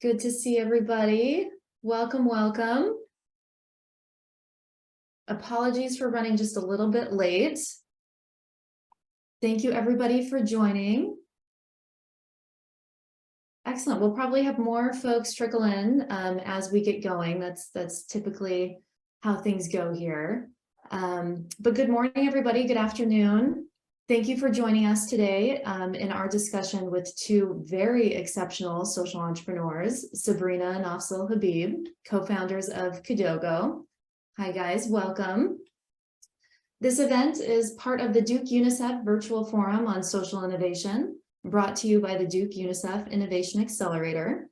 Good to see everybody. Welcome, welcome. Apologies for running just a little bit late. Thank you everybody for joining. Excellent. We'll probably have more folks trickle in as we get going. That's typically how things go here. But good morning, everybody. Good afternoon. Thank you for joining us today in our discussion with two very exceptional social entrepreneurs, Sabrina and Afzal Habib, co-founders of Kidogo. Hi guys, welcome. This event is part of the Duke UNICEF Virtual Forum on Social Innovation, brought to you by the Duke UNICEF Innovation Accelerator.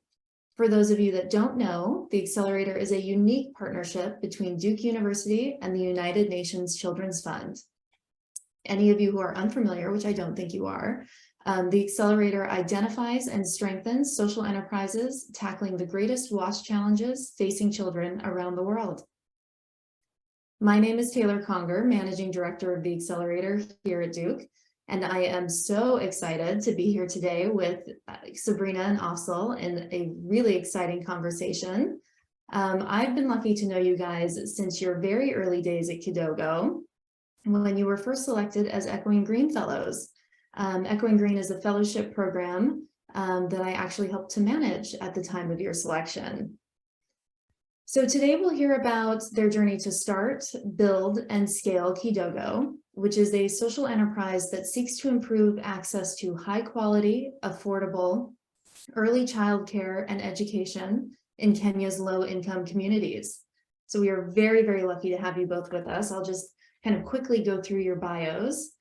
For those of you that don't know, the Accelerator is a unique partnership between Duke University and the United Nations Children's Fund. Any of you who are unfamiliar, which I don't think you are, the Accelerator identifies and strengthens social enterprises tackling the greatest WASH challenges facing children around the world. My name is Taylor Conger, Managing Director of the Accelerator here at Duke, and I am so excited to be here today with Sabrina and Afzal in a really exciting conversation. I've been lucky to know you guys since your very early days at Kidogo, when you were first selected as Echoing Green Fellows. Echoing Green is a fellowship program that I actually helped to manage at the time of your selection. So today we'll hear about their journey to start, build, and scale Kidogo, which is a social enterprise that seeks to improve access to high quality, affordable, early childcare and education in Kenya's low-income communities. So we are very, very lucky to have you both with us. I'll just kind of quickly go through your bios.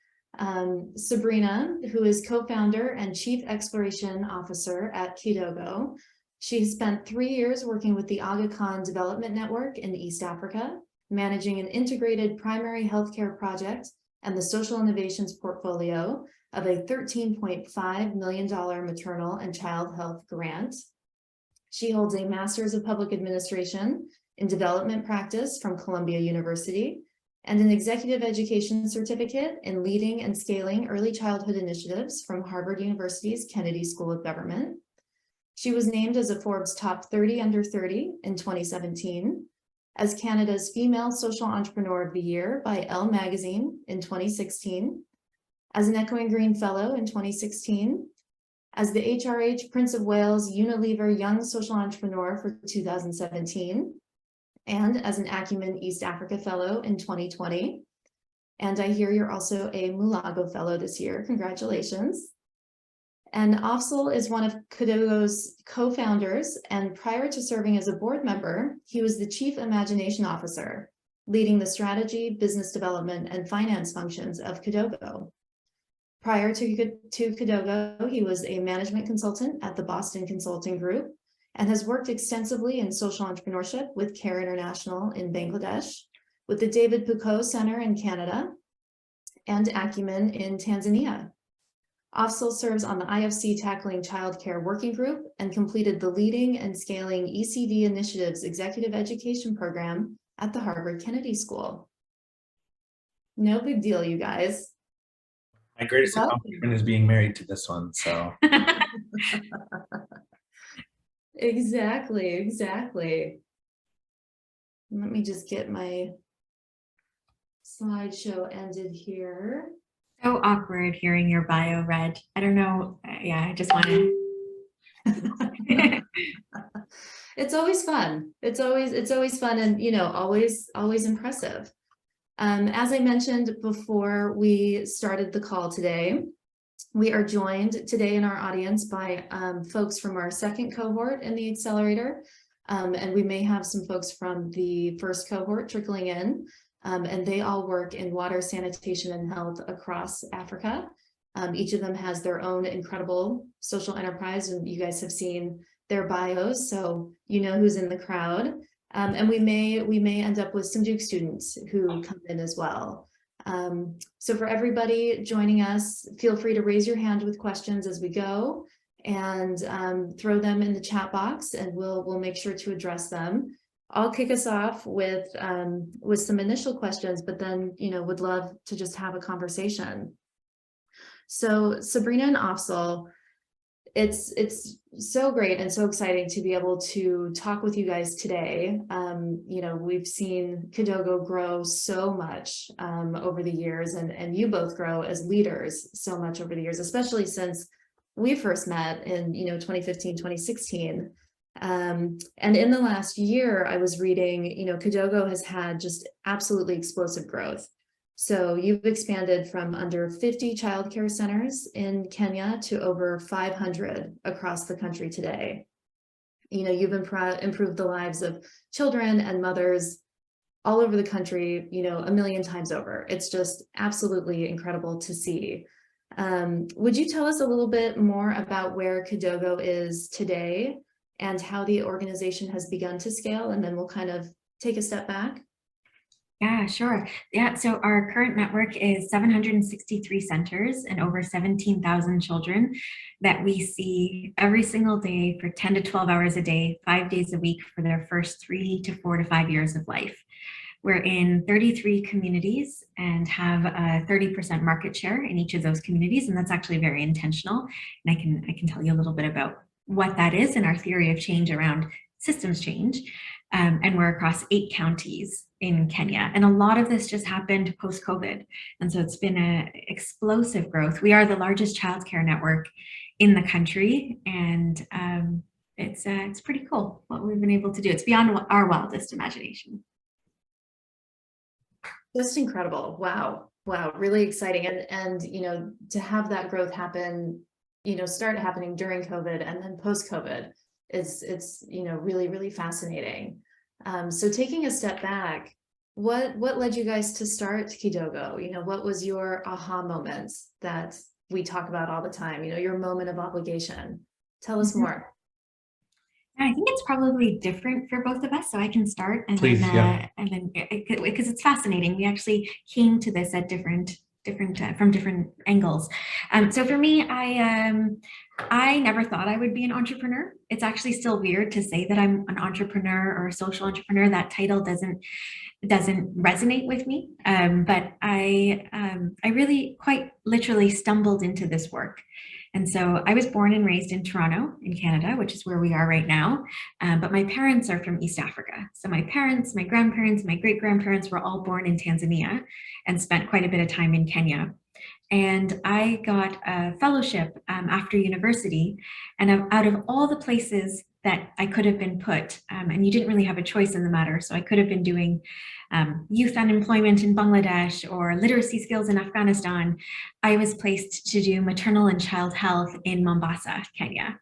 Sabrina, who is co-founder and Chief Exploration Officer at Kidogo. She has spent 3 years working with the Aga Khan Development Network in East Africa, managing an integrated primary healthcare project and the social innovations portfolio of a $13.5 million maternal and child health grant. She holds a Master's of Public Administration in Development Practice from Columbia University and an Executive Education Certificate in Leading and Scaling Early Childhood Initiatives from Harvard University's Kennedy School of Government. She was named as a Forbes Top 30 Under 30 in 2017, as Canada's Female Social Entrepreneur of the Year by Elle Magazine in 2016, as an Echoing Green Fellow in 2016, as the HRH Prince of Wales Unilever Young Social Entrepreneur for 2017, and as an Acumen East Africa Fellow in 2020. And I hear you're also a Mulago Fellow this year. Congratulations. And Afzal is one of Kidogo's co-founders, and prior to serving as a board member, he was the Chief Imagination Officer, leading the strategy, business development, and finance functions of Kidogo. Prior to Kidogo, he was a management consultant at the Boston Consulting Group and has worked extensively in social entrepreneurship with CARE International in Bangladesh, with the David Pucot Center in Canada, and Acumen in Tanzania. Afzal serves on the IFC Tackling Childcare Working Group and completed the Leading and Scaling ECD Initiatives Executive Education Program at the Harvard Kennedy School. No big deal, you guys. My greatest accomplishment is being married to this one, so. Exactly. Let me just get my slideshow ended here. So awkward hearing your bio read. I don't know. Yeah, I just want to. It's always fun. It's always fun, and always impressive. As I mentioned before we started the call today, we are joined today in our audience by folks from our second cohort in the Accelerator, and we may have some folks from the first cohort trickling in. And they all work in water, sanitation, and health across Africa. Each of them has their own incredible social enterprise, and you guys have seen their bios, so you know who's in the crowd. And we may end up with some Duke students who come in as well. So for everybody joining us, feel free to raise your hand with questions as we go, and throw them in the chat box, and we'll make sure to address them. I'll kick us off with some initial questions, but then, would love to just have a conversation. So Sabrina and Afzal, it's so great and so exciting to be able to talk with you guys today. You know, we've seen Kidogo grow so much over the years, and you both grow as leaders so much over the years, especially since we first met in 2015, 2016. And in the last year, I was reading, Kidogo has had just absolutely explosive growth. So you've expanded from under 50 childcare centers in Kenya to over 500 across the country today. You've improved the lives of children and mothers all over the country, a million times over. It's just absolutely incredible to see. Would you tell us a little bit more about where Kidogo is today and how the organization has begun to scale? And then we'll kind of take a step back. Yeah, sure. Yeah, so our current network is 763 centers and over 17,000 children that we see every single day for 10 to 12 hours a day, 5 days a week for their first 3 to 4 to 5 years of life. We're in 33 communities and have a 30% market share in each of those communities, and that's actually very intentional. And I can tell you a little bit about what that is and our theory of change around systems change. And we're across 8 counties in Kenya. And a lot of this just happened post-COVID. And so it's been an explosive growth. We are the largest childcare network in the country. And it's pretty cool what we've been able to do. It's beyond our wildest imagination. Just incredible. Wow. Wow. Really exciting. And to have that growth happen, start happening during COVID and then post-COVID, it's really, really fascinating. So taking a step back, what led you guys to start Kidogo? What was your aha moments that we talk about all the time? Your moment of obligation. Tell us more. I think it's probably different for both of us, so I can start and Please, then because it's fascinating. We actually came to this at from different angles. So for me, I never thought I would be an entrepreneur. It's actually still weird to say that I'm an entrepreneur or a social entrepreneur. That title doesn't resonate with me. But I really quite literally stumbled into this work. And so I was born and raised in Toronto in Canada, which is where we are right now. But my parents are from East Africa. So my parents, my grandparents, my great-grandparents were all born in Tanzania and spent quite a bit of time in Kenya. And I got a fellowship after university, and out of all the places that I could have been put, and you didn't really have a choice in the matter. So I could have been doing youth unemployment in Bangladesh or literacy skills in Afghanistan. I was placed to do maternal and child health in Mombasa, Kenya.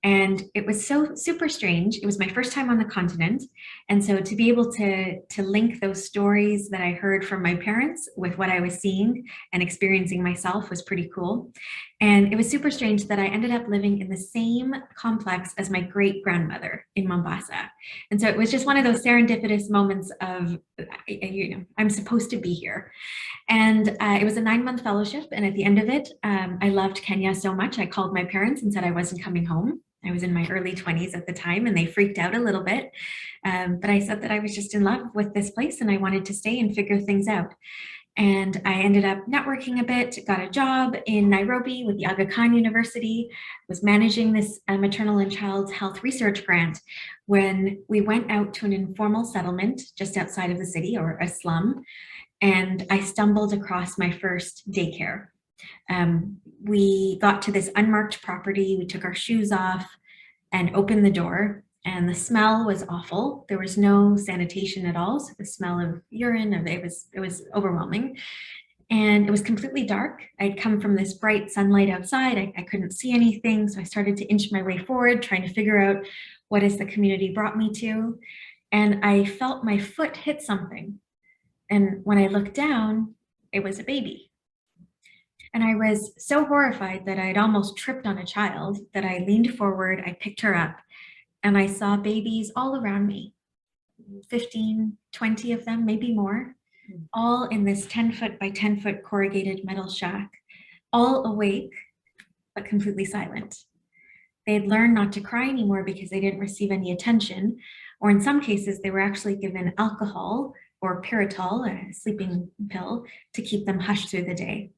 And it was so super strange. It was my first time on the continent. And so to be able to link those stories that I heard from my parents with what I was seeing and experiencing myself was pretty cool. And it was super strange that I ended up living in the same complex as my great grandmother in Mombasa. And so it was just one of those serendipitous moments of, I'm supposed to be here. And it was a 9-month fellowship. And at the end of it, I loved Kenya so much. I called my parents and said I wasn't coming home. I was in my early 20s at the time, and they freaked out a little bit. But I said that I was just in love with this place and I wanted to stay and figure things out. And I ended up networking a bit, got a job in Nairobi with the Aga Khan University, was managing this maternal and child health research grant when we went out to an informal settlement just outside of the city, or a slum, and I stumbled across my first daycare. We got to this unmarked property, we took our shoes off and opened the door, and the smell was awful. There was no sanitation at all, so the smell of urine, it was overwhelming. And it was completely dark. I'd come from this bright sunlight outside. I couldn't see anything, so I started to inch my way forward, trying to figure out what is the community brought me to. And I felt my foot hit something. And when I looked down, it was a baby. And I was so horrified that I'd almost tripped on a child that I leaned forward, I picked her up, and I saw babies all around me, 15, 20 of them, maybe more, all in this 10-foot by 10-foot corrugated metal shack, all awake, but completely silent. They had learned not to cry anymore because they didn't receive any attention, or in some cases, they were actually given alcohol or Pirital, a sleeping pill, to keep them hushed through the day.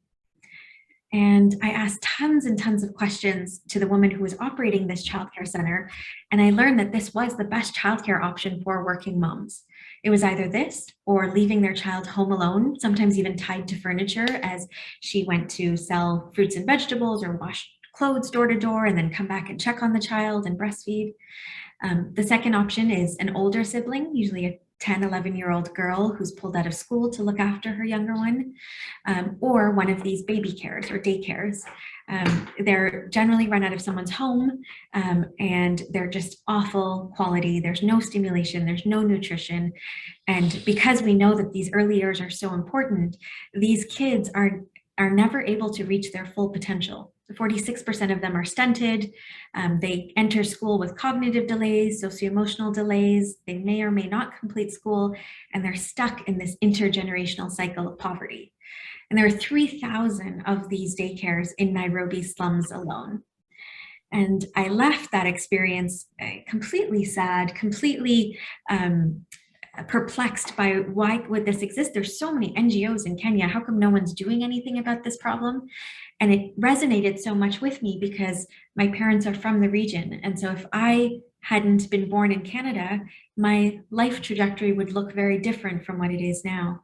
And I asked tons and tons of questions to the woman who was operating this childcare center. And I learned that this was the best childcare option for working moms. It was either this or leaving their child home alone, sometimes even tied to furniture as she went to sell fruits and vegetables or wash clothes door to door and then come back and check on the child and breastfeed. The second option is an older sibling, usually a 10, 11-year-old girl who's pulled out of school to look after her younger one, or one of these baby cares or daycares. They're generally run out of someone's home, and they're just awful quality. There's no stimulation, there's no nutrition. And because we know that these early years are so important, these kids are never able to reach their full potential. 46% of them are stunted. They enter school with cognitive delays, socio-emotional delays. They may or may not complete school, and they're stuck in this intergenerational cycle of poverty. And there are 3,000 of these daycares in Nairobi slums alone. And I left that experience completely sad, completely perplexed by why would this exist? There's so many NGOs in Kenya. How come no one's doing anything about this problem? And it resonated so much with me because my parents are from the region. And so if I hadn't been born in Canada, my life trajectory would look very different from what it is now.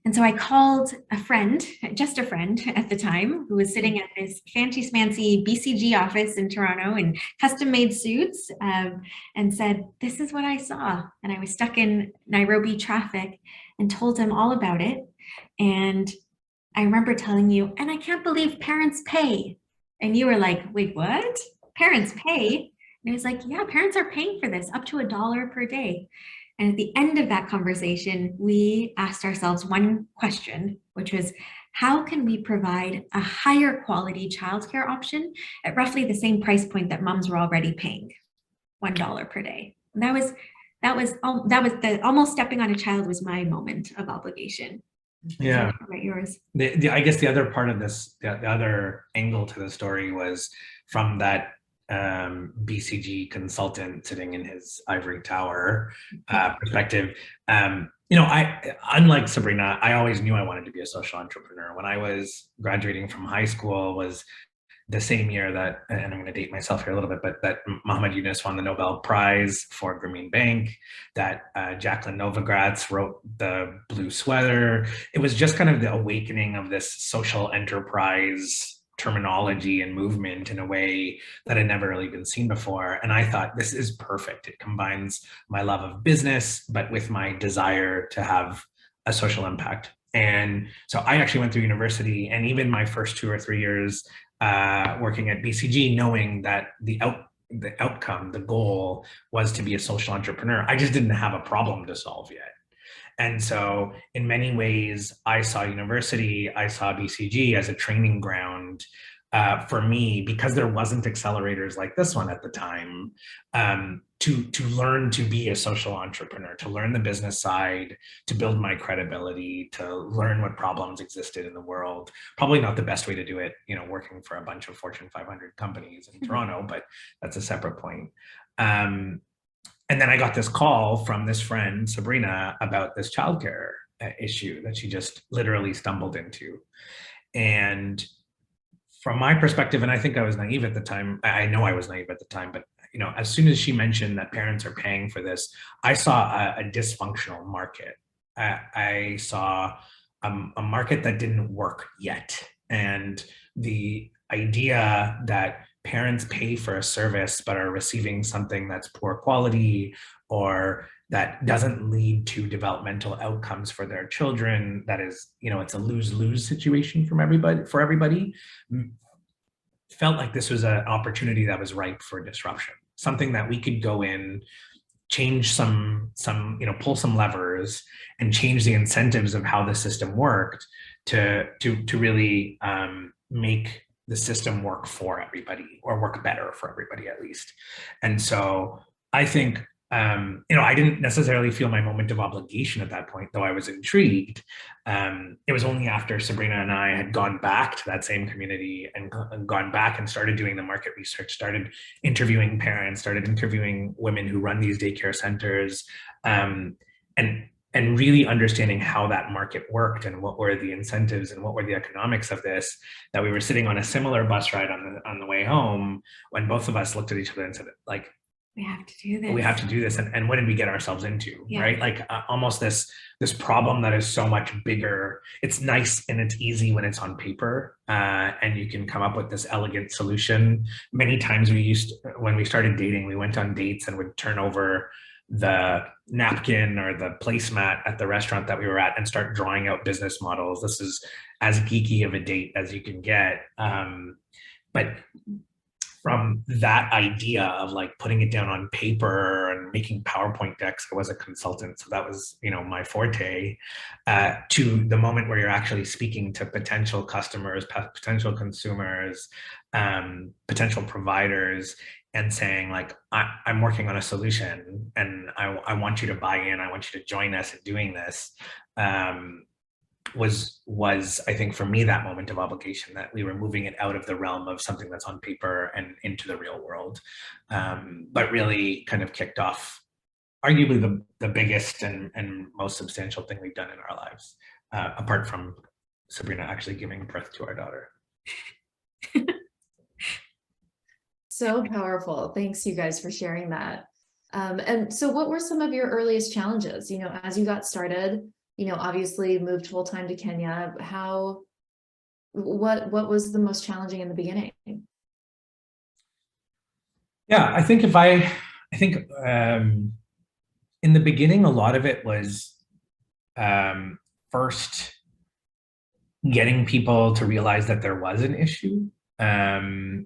And so I called a friend, just a friend at the time, who was sitting at this fancy smancy BCG office in Toronto in custom made suits, and said, this is what I saw. And I was stuck in Nairobi traffic and told him all about it. And I remember telling you, and I can't believe parents pay. And you were like, wait, what? Parents pay? And I was like, yeah, parents are paying for this up to $1 per day. And at the end of that conversation, we asked ourselves one question, which was, how can we provide a higher quality childcare option at roughly the same price point that moms were already paying, $1 per day? And that was the almost stepping on a child was my moment of obligation. Yeah. About yours. I guess the other part of this, the other angle to the story was from that BCG consultant sitting in his ivory tower perspective. Unlike Sabrina, I always knew I wanted to be a social entrepreneur. When I was graduating from high school was the same year that, and I'm going to date myself here a little bit, but that Muhammad Yunus won the Nobel Prize for Grameen Bank, that Jacqueline Novogratz wrote The Blue Sweater. It was just kind of the awakening of this social enterprise terminology and movement in a way that had never really been seen before. And I thought, this is perfect. It combines my love of business, but with my desire to have a social impact. And so I actually went through university, and even my first 2 or 3 years working at BCG, knowing that the outcome, the goal was to be a social entrepreneur. I just didn't have a problem to solve yet. And so in many ways, I saw university, I saw BCG as a training ground for me, because there wasn't accelerators like this one at the time, to learn to be a social entrepreneur, to learn the business side, to build my credibility, to learn what problems existed in the world. Probably not the best way to do it, working for a bunch of Fortune 500 companies in Toronto, but that's a separate point. And then I got this call from this friend, Sabrina, about this childcare issue that she just literally stumbled into. And from my perspective, and I think I was naive at the time, I know I was naive at the time, but as soon as she mentioned that parents are paying for this, I saw a dysfunctional market. I saw a market that didn't work yet. And the idea that parents pay for a service but are receiving something that's poor quality or that doesn't lead to developmental outcomes for their children, that is, it's a lose-lose situation for everybody, felt like this was an opportunity that was ripe for disruption, something that we could go in, change some pull some levers and change the incentives of how the system worked to really make the system work for everybody, or work better for everybody at least. And so I think, I didn't necessarily feel my moment of obligation at that point, though I was intrigued. It was only after Sabrina and I had gone back to that same community and gone back and started doing the market research, started interviewing parents, started interviewing women who run these daycare centers, and and really understanding how that market worked and what were the incentives and what were the economics of this, that we were sitting on a similar bus ride on the way home when both of us looked at each other and said, like, We have to do this. we have to do this, and what did we get ourselves into? Yeah. Right? Like almost this problem that is so much bigger. It's nice and it's easy when it's on paper, and you can come up with this elegant solution. Many times when we started dating, we went on dates and would turn over the napkin or the placemat at the restaurant that we were at and start drawing out business models. This is as geeky of a date as you can get. But from that idea of like putting it down on paper and making PowerPoint decks, I was a consultant, so that was, my forte, to the moment where you're actually speaking to potential customers, potential consumers, potential providers, and saying like, I'm working on a solution and I want you to buy in, I want you to join us in doing this. Was I think for me that moment of obligation, that we were moving it out of the realm of something that's on paper and into the real world, but really kind of kicked off arguably the biggest and most substantial thing we've done in our lives, apart from Sabrina actually giving birth to our daughter. So powerful. Thanks you guys for sharing that. And so what were some of your earliest challenges, as you got started? Obviously moved full-time to Kenya. What was the most challenging in the beginning? Yeah, I think in the beginning, a lot of it was first getting people to realize that there was an issue. And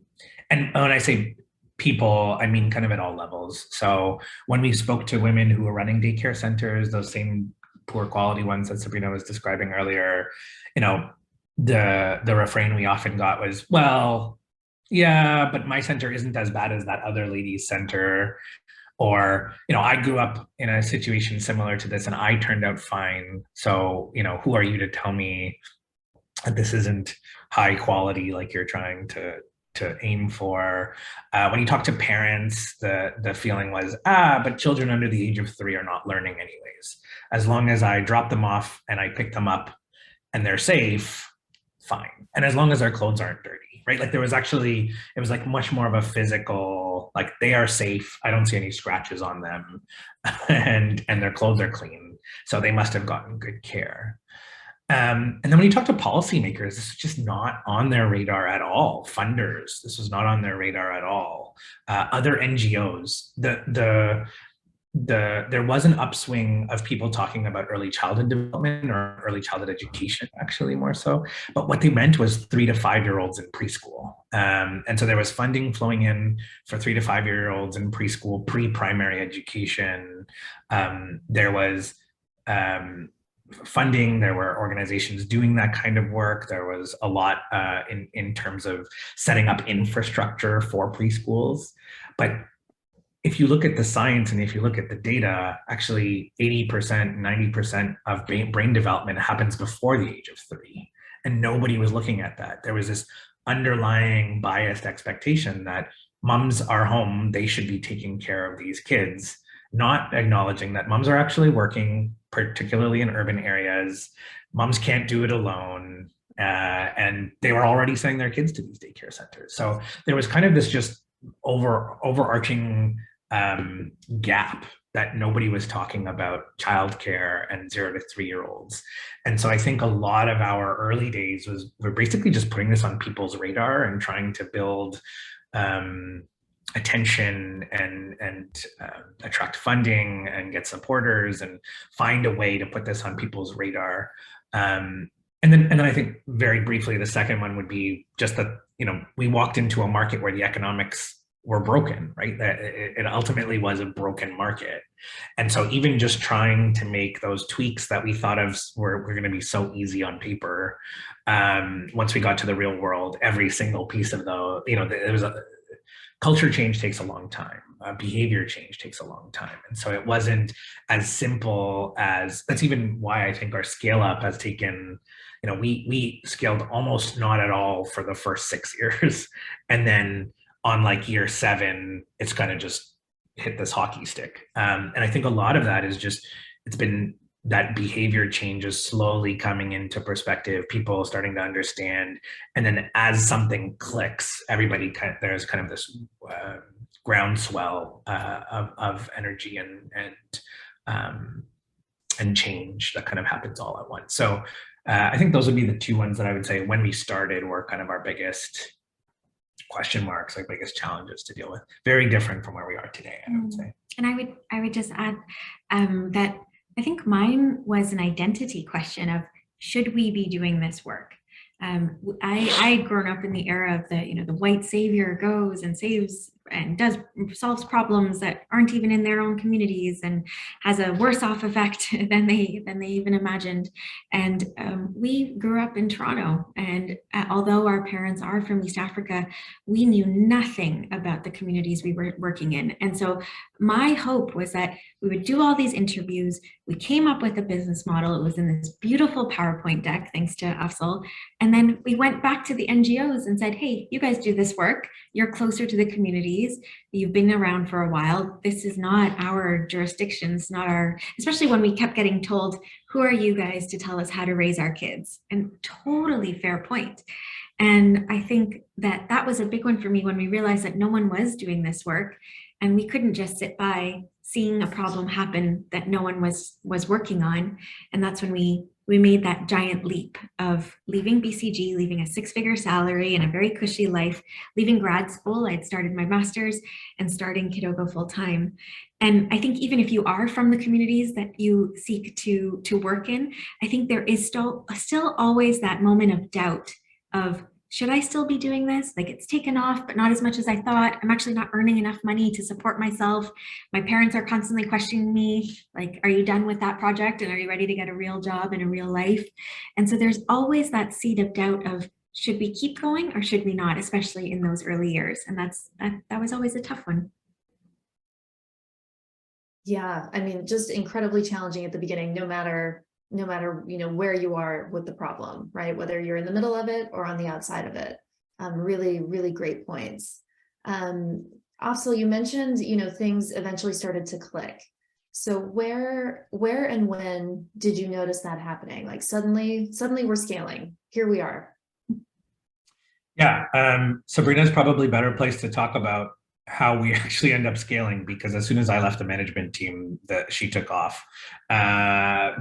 when I say people, I mean kind of at all levels. So when we spoke to women who were running daycare centers, those same poor quality ones that Sabrina was describing earlier, the refrain we often got was, well, yeah, but my center isn't as bad as that other lady's center. Or, I grew up in a situation similar to this and I turned out fine. So, who are you to tell me that this isn't high quality like you're trying to aim for? When you talk to parents, the feeling was, but children under the age of 3 are not learning anyways. As long as I drop them off and I pick them up and they're safe, fine. And as long as their clothes aren't dirty, right? Like it was like much more of a physical, like they are safe. I don't see any scratches on them and their clothes are clean. So they must have gotten good care. And then when you talk to policymakers, this is just not on their radar at all. Funders, this was not on their radar at all. Other NGOs, there was an upswing of people talking about early childhood development or early childhood education, actually more so. But what they meant was 3 to 5-year-olds in preschool. And so there was funding flowing in for 3 to 5-year-olds in preschool, pre-primary education. There was funding, there were organizations doing that kind of work. There was a lot in terms of setting up infrastructure for preschools. But if you look at the science and if you look at the data, actually 80%, 90% of brain development happens before the age of 3. And nobody was looking at that. There was this underlying biased expectation that moms are home, they should be taking care of these kids, not acknowledging that moms are actually working, particularly in urban areas. Moms can't do it alone. And they were already sending their kids to these daycare centers. So there was kind of this just overarching gap that nobody was talking about childcare and 0 to 3-year-olds. And so I think a lot of our early days we're basically just putting this on people's radar and trying to build attention and attract funding and get supporters and find a way to put this on people's radar. And then I think very briefly, the second one would be just that, we walked into a market where the economics were broken, right? That it ultimately was a broken market. And so even just trying to make those tweaks that we thought of were going to be so easy on paper, once we got to the real world, every single piece of there was culture change takes a long time. Behavior change takes a long time. And so it wasn't as simple as, that's even why I think our scale up has taken, we scaled almost not at all for the first 6 years. And then on like year 7, it's kind of just hit this hockey stick. And I think a lot of that is just, it's been that behavior change is slowly coming into perspective, people starting to understand. And then as something clicks, there's kind of this groundswell of energy and change that kind of happens all at once. So I think those would be the two ones that I would say when we started were kind of our biggest question marks, like biggest challenges to deal with. Very different from where we are today, I would say. And I would just add that I think mine was an identity question of, should we be doing this work? I'd grown up in the era of the white savior goes and saves and solves problems that aren't even in their own communities and has a worse off effect than they even imagined. And we grew up in Toronto, and although our parents are from East Africa, we knew nothing about the communities we were working in. And so my hope was that we would do all these interviews. We came up with a business model. It was in this beautiful PowerPoint deck, thanks to Afzal. And then we went back to the NGOs and said, hey, you guys do this work. You're closer to the communities. You've been around for a while. This is not our jurisdiction. It's not our, especially when we kept getting told, who are you guys to tell us how to raise our kids? And totally fair point. And I think that was a big one for me when we realized that no one was doing this work, and we couldn't just sit by seeing a problem happen that no one was working on. And that's when we made that giant leap of leaving BCG, leaving a 6-figure salary and a very cushy life, leaving grad school. I'd started my master's and starting Kidogo full time. And I think even if you are from the communities that you seek to work in, I think there is still always that moment of doubt of, should I still be doing this? Like, it's taken off, but not as much as I thought. I'm actually not earning enough money to support myself. My parents are constantly questioning me, like, are you done with that project? And are you ready to get a real job and a real life? And so there's always that seed of doubt of, should we keep going or should we not, especially in those early years? And that was always a tough one. Yeah, I mean, just incredibly challenging at the beginning, no matter where you are with the problem, right? Whether you're in the middle of it or on the outside of it. Really, really great points. Afzal, you mentioned, things eventually started to click. So where and when did you notice that happening? Like suddenly we're scaling. Here we are. Yeah, Sabrina's probably better placed to talk about how we actually end up scaling, because as soon as I left the management team, that she took off. I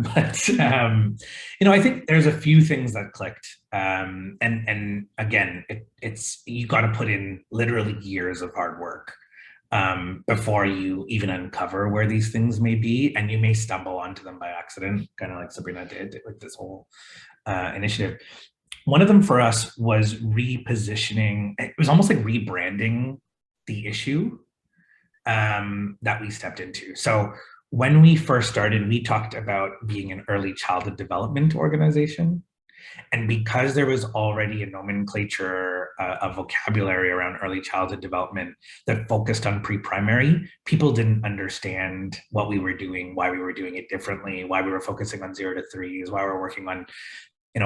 think there's a few things that clicked. And again, it's you got to put in literally years of hard work before you even uncover where these things may be, and you may stumble onto them by accident, kind of like Sabrina did with this whole initiative. One of them for us was repositioning. It was almost like rebranding the issue that we stepped into. So when we first started, we talked about being an early childhood development organization. And because there was already a nomenclature, a vocabulary around early childhood development that focused on pre-primary, people didn't understand what we were doing, why we were doing it differently, why we were focusing on 0 to 3s, why we're working on,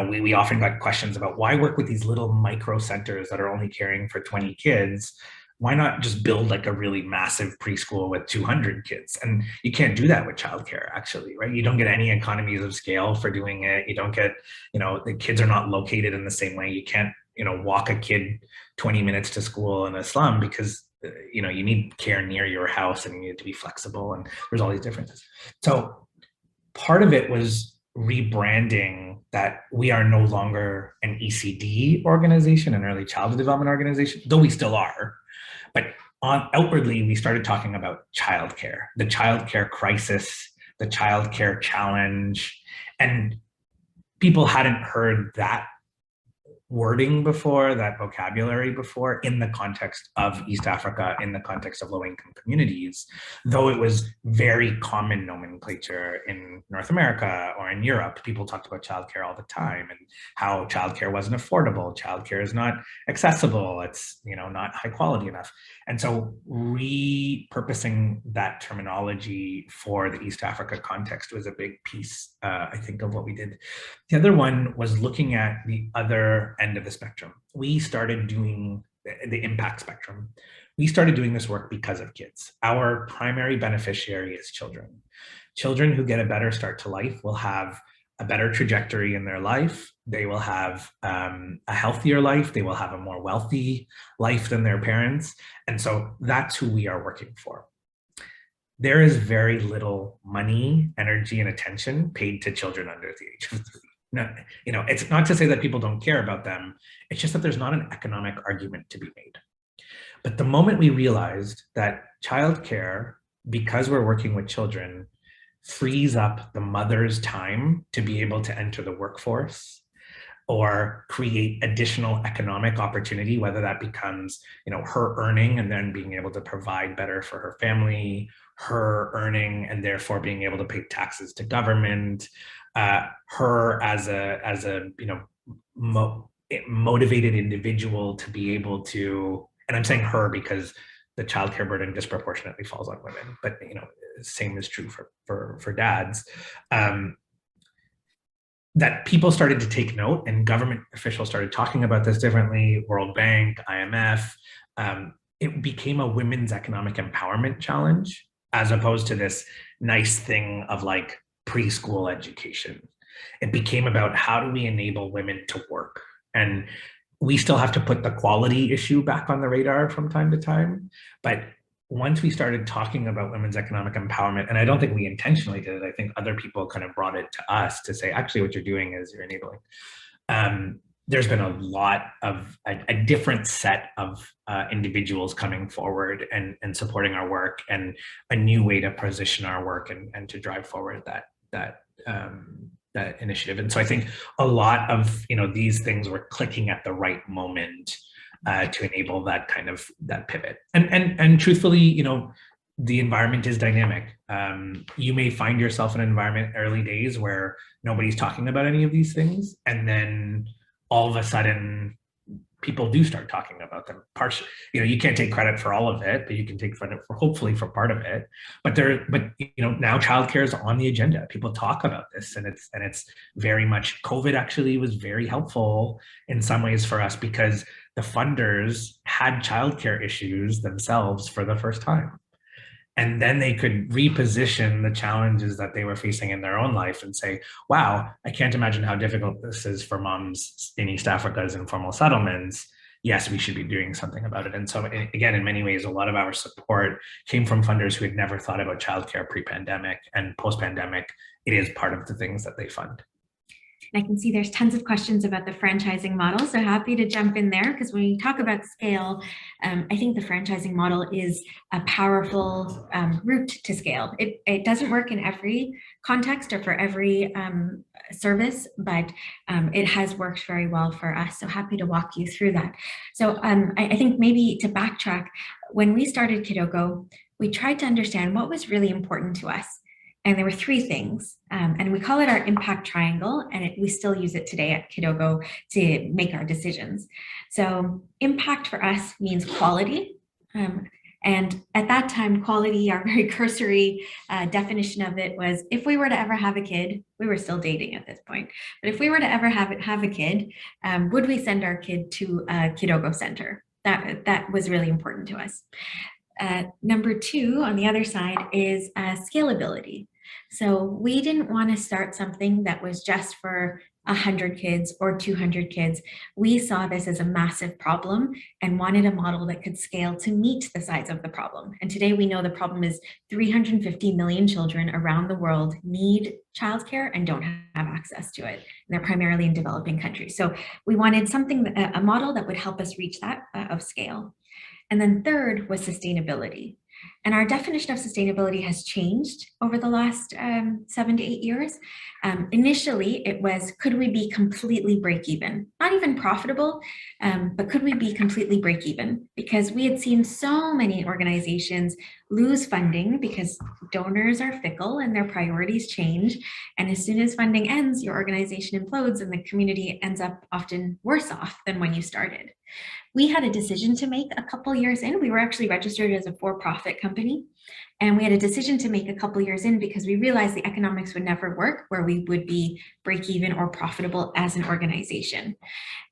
we often got questions about why work with these little micro centers that are only caring for 20 kids. Why not just build like a really massive preschool with 200 kids? And you can't do that with childcare, actually, right? You don't get any economies of scale for doing it. You don't get, the kids are not located in the same way. You can't, walk a kid 20 minutes to school in a slum because, you need care near your house and you need to be flexible, and there's all these differences. So part of it was rebranding that we are no longer an ECD organization, an early childhood development organization, though we still are. But outwardly, we started talking about childcare, the childcare crisis, the childcare challenge, and people hadn't heard that wording before, that vocabulary before, in the context of East Africa, in the context of low-income communities, though it was very common nomenclature in North America or in Europe. People talked about childcare all the time and how childcare wasn't affordable, childcare is not accessible, it's not high quality enough. And so repurposing that terminology for the East Africa context was a big piece, I think, of what we did. The other one was looking at the other end of the spectrum. We started doing the impact spectrum. We started doing this work because of kids. Our primary beneficiary is children. Children who get a better start to life will have a better trajectory in their life. They will have a healthier life. They will have a more wealthy life than their parents. And so that's who we are working for. There is very little money, energy, and attention paid to children under the age of 3. No, it's not to say that people don't care about them. It's just that there's not an economic argument to be made. But the moment we realized that childcare, because we're working with children, frees up the mother's time to be able to enter the workforce or create additional economic opportunity, whether that becomes, her earning and then being able to provide better for her family, her earning and therefore being able to pay taxes to government, her as a motivated individual to be able to, and I'm saying her because the childcare burden disproportionately falls on women, but same is true for dads. That people started to take note and government officials started talking about this differently, World Bank, IMF. It became a women's economic empowerment challenge as opposed to this nice thing of like preschool education. It became about how do we enable women to work? And we still have to put the quality issue back on the radar from time to time. But once we started talking about women's economic empowerment, and I don't think we intentionally did it, I think other people kind of brought it to us to say, actually, what you're doing is you're enabling. There's been a lot of a different set of individuals coming forward and supporting our work, and a new way to position our work and to drive forward that initiative. And so I think a lot of these things were clicking at the right moment to enable that kind of pivot. And truthfully, the environment is dynamic. You may find yourself in an environment early days where nobody's talking about any of these things, and then all of a sudden people do start talking about them. You can't take credit for all of it, but you can take credit for hopefully for part of it. But now childcare is on the agenda. People talk about this, and it's very much. COVID actually was very helpful in some ways for us because the funders had childcare issues themselves for the first time. And then they could reposition the challenges that they were facing in their own life and say, wow, I can't imagine how difficult this is for moms in East Africa's informal settlements. Yes, we should be doing something about it. And so again, in many ways, a lot of our support came from funders who had never thought about childcare pre-pandemic, and post-pandemic, it is part of the things that they fund. I can see there's tons of questions about the franchising model, so happy to jump in there, because when you talk about scale, I think the franchising model is a powerful route to scale. It doesn't work in every context or for every service, but it has worked very well for us. So happy to walk you through that. So I think maybe to backtrack, when we started Kidogo, we tried to understand what was really important to us. And there were 3 things, and we call it our impact triangle, and we still use it today at Kidogo to make our decisions. So impact for us means quality. And at that time, quality, our very cursory definition of it was, if we were to ever have a kid, we were still dating at this point, but if we were to ever have a kid, would we send our kid to a Kidogo center? That was really important to us. Number 2 on the other side is scalability. So we didn't want to start something that was just for 100 kids or 200 kids. We saw this as a massive problem and wanted a model that could scale to meet the size of the problem. And today we know the problem is 350 million children around the world need childcare and don't have access to it. And they're primarily in developing countries. So we wanted a model that would help us reach that of scale. And then third was sustainability. And our definition of sustainability has changed over the last 7 to 8 years. Initially, it was, could we be completely break even? Not even profitable, but could we be completely break even? Because we had seen so many organizations lose funding because donors are fickle and their priorities change. And as soon as funding ends, your organization implodes and the community ends up often worse off than when you started. We had a decision to make a couple years in. We were actually registered as a for-profit company, and we had a decision to make a couple years in because we realized the economics would never work where we would be break even or profitable as an organization.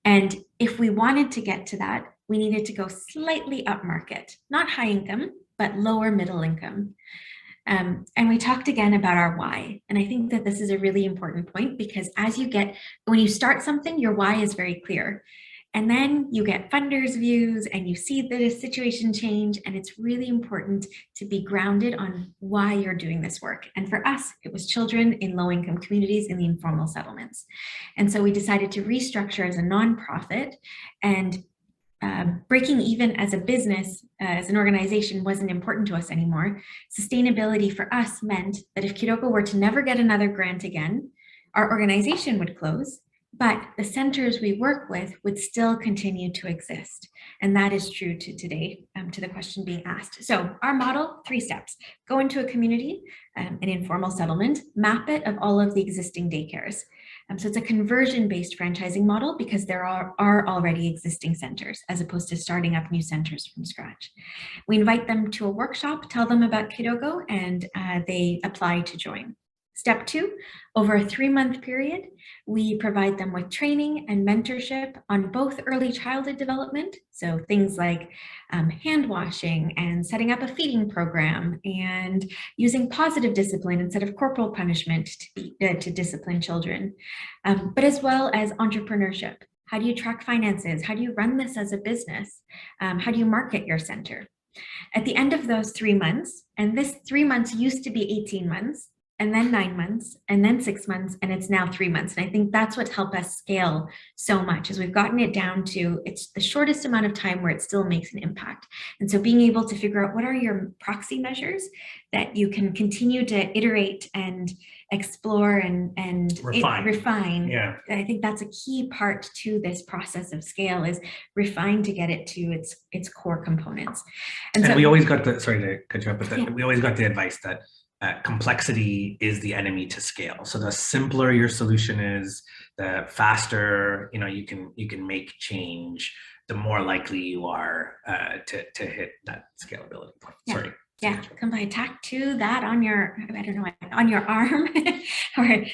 And if we wanted to get to that, we needed to go slightly upmarket, not high income, but lower middle income. And we talked again about our why. And I think that this is a really important point, because when you start something, your why is very clear. And then you get funders' views and you see the situation change. And it's really important to be grounded on why you're doing this work. And for us, it was children in low-income communities in the informal settlements. And so we decided to restructure as a nonprofit, and breaking even as a business, as an organization, wasn't important to us anymore. Sustainability for us meant that if Kidogo were to never get another grant again, our organization would close, but the centers we work with would still continue to exist. And that is true to today, to the question being asked. So our model, 3 steps: go into a community, an informal settlement, map it of all of the existing daycares. So it's a conversion-based franchising model, because there are already existing centers, as opposed to starting up new centers from scratch. We invite them to a workshop, tell them about Kidogo, and they apply to join. Step 2, over a 3-month period, we provide them with training and mentorship on both early childhood development, so things like hand washing and setting up a feeding program and using positive discipline instead of corporal punishment to discipline children, but as well as entrepreneurship. How do you track finances? How do you run this as a business? How do you market your center? At the end of those 3 months, and this 3 months used to be 18 months, and then 9 months, and then 6 months, and it's now 3 months. And I think that's what's helped us scale so much, is we've gotten it down to, it's the shortest amount of time where it still makes an impact. And so being able to figure out what are your proxy measures that you can continue to iterate and explore and refine. Yeah. I think that's a key part to this process of scale, is refine to get it to its core components. And so we always got the, sorry to cut you up, but we always got the advice that complexity is the enemy to scale. So the simpler your solution is, the faster you can make change, the more likely you are to hit that scalability point. Yeah. Sorry. Yeah, come by, tattoo that on your, I don't know, on your arm, or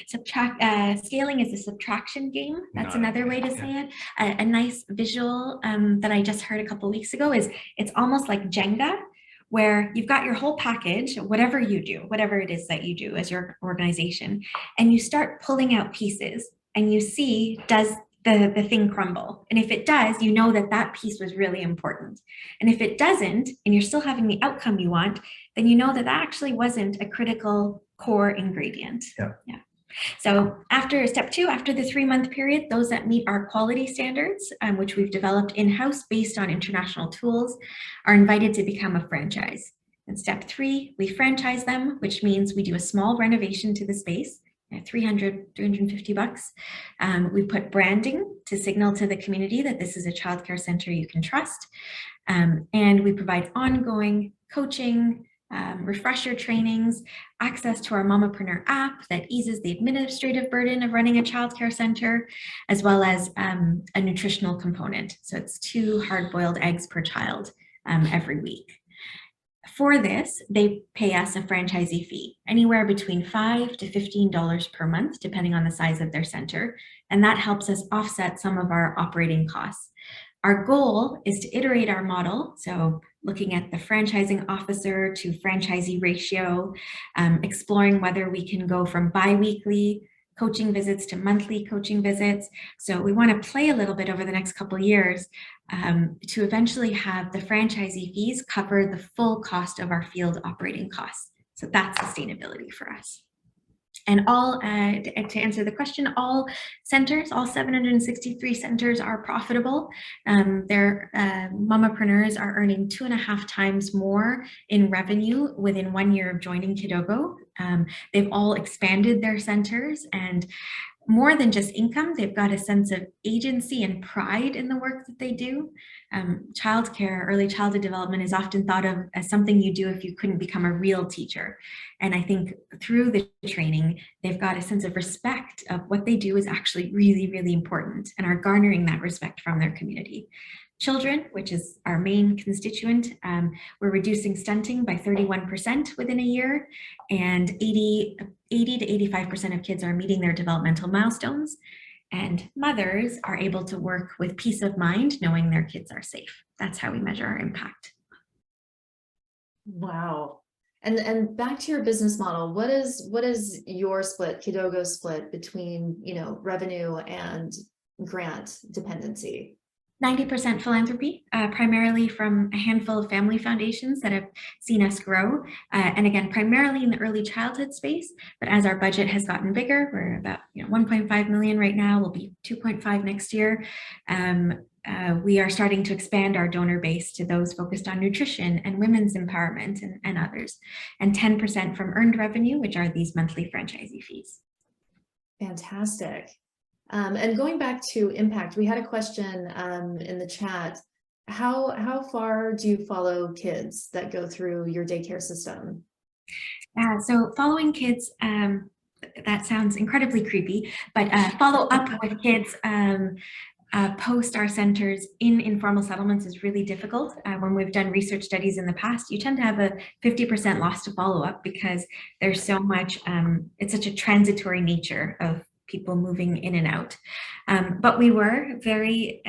scaling is a subtraction game. That's another way to say it. A nice visual that I just heard a couple of weeks ago is, it's almost like Jenga, where you've got your whole package, whatever you do, whatever it is that you do as your organization, and you start pulling out pieces, and you see, does the thing crumble? And if it does, you know that that piece was really important. And if it doesn't, and you're still having the outcome you want, then you know that that actually wasn't a critical core ingredient. Yeah. So after step 2, after the 3-month period, those that meet our quality standards, which we've developed in-house based on international tools, are invited to become a franchise. And step 3, we franchise them, which means we do a small renovation to the space, $350. We put branding to signal to the community that this is a childcare center you can trust. And we provide ongoing coaching, refresher trainings, access to our Mamapreneur app that eases the administrative burden of running a childcare center, as well as a nutritional component. So it's 2 hard-boiled eggs per child every week. For this, they pay us a franchisee fee, anywhere between $5 to $15 per month, depending on the size of their center. And that helps us offset some of our operating costs. Our goal is to iterate our model, so looking at the franchising officer to franchisee ratio, exploring whether we can go from bi-weekly coaching visits to monthly coaching visits. So we want to play a little bit over the next couple of years to eventually have the franchisee fees cover the full cost of our field operating costs. So that's sustainability for us. And to answer the question, all centers, all 763 centers are profitable. Their mamapreneurs are earning 2.5 times more in revenue within 1 year of joining Kidogo. They've all expanded their centers, and more than just income, they've got a sense of agency and pride in the work that they do. Childcare, early childhood development is often thought of as something you do if you couldn't become a real teacher. And I think through the training, they've got a sense of respect of what they do is actually really, really important, and are garnering that respect from their community. Children, which is our main constituent, we're reducing stunting by 31% within a year, and 80 to 85% of kids are meeting their developmental milestones. and mothers are able to work with peace of mind, knowing their kids are safe. That's how we measure our impact. Wow. And back to your business model, what is your split, Kidogo's split between, revenue and grant dependency? 90% philanthropy, primarily from a handful of family foundations that have seen us grow. And again, primarily in the early childhood space. But as our budget has gotten bigger, we're about 1.5 million right now, we'll be 2.5 next year. We are starting to expand our donor base to those focused on nutrition and women's empowerment and others. And 10% from earned revenue, which are these monthly franchisee fees. Fantastic. And going back to impact, we had a question in the chat. How far do you follow kids that go through your daycare system? So following kids, that sounds incredibly creepy, but follow up with kids post our centers in informal settlements is really difficult. When we've done research studies in the past, you tend to have a 50% loss to follow up because there's so much, it's such a transitory nature of people moving in and out. But we were very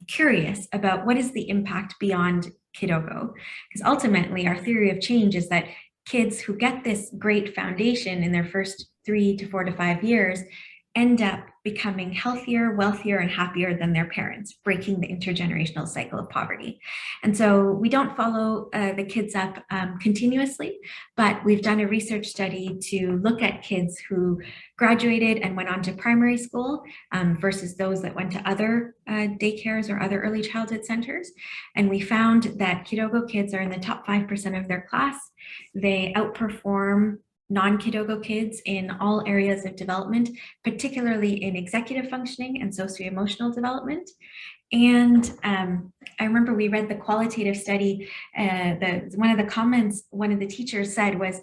curious about what is the impact beyond Kidogo, because ultimately our theory of change is that kids who get this great foundation in their first 3 to 4 to 5 years end up becoming healthier, wealthier, and happier than their parents, breaking the intergenerational cycle of poverty. And so we don't follow the kids up continuously, but we've done a research study to look at kids who graduated and went on to primary school versus those that went to other daycares or other early childhood centers. And we found that Kidogo kids are in the top 5% of their class. They outperform non-Kidogo kids in all areas of development, particularly in executive functioning and socio-emotional development. And I remember we read the qualitative study, one of the comments one of the teachers said was,